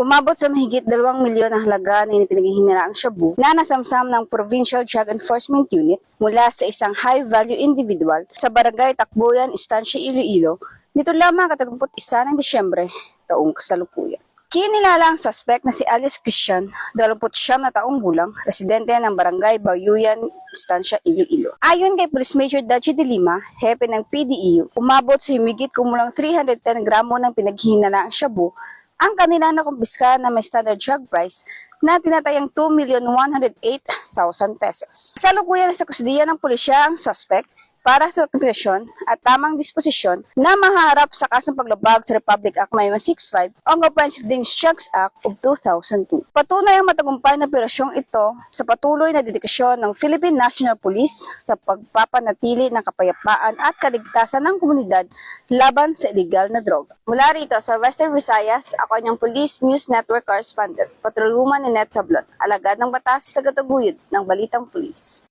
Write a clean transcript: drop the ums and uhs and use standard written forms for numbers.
Umabot sa mahigit 2 milyon ang halaga na pinaghihinalaang shabu na nasamsam ng Provincial Drug Enforcement Unit mula sa isang high-value individual sa Barangay Takbuyan, Estancia, Iloilo, nito lamang 31 ng Disyembre, taong kasalukuyan. Kinilala ang suspect na si Alice Christian, 29 na taong gulang, residente ng Barangay Bayuyan, Estancia, Iloilo. Ayon kay Police Major Dachi de Lima, hepe ng PDEU, umabot sa humigit kumulang 310 gramo ng pinaghihinalaang shabu ang kanilang nakumpiska na may standard drug price na tinatayang 2,108,000 pesos. Kasalukuyan sa kusdiya ng pulisya ang suspect para sa kompetisyon at tamang disposisyon na maharap sa kasong paglabag sa Republic Act 9165 o ang Offensive Dangerous Drugs Act of 2002. Patunay ang matagumpay na operasyong ito sa patuloy na dedikasyon ng Philippine National Police sa pagpapanatili ng kapayapaan at kaligtasan ng komunidad laban sa illegal na droga. Mula rito sa Western Visayas, ako ang Police News Network Correspondent, Patrolwoman Ninette Sablon, alagad ng batas, tagataguyod ng Balitang Pulis.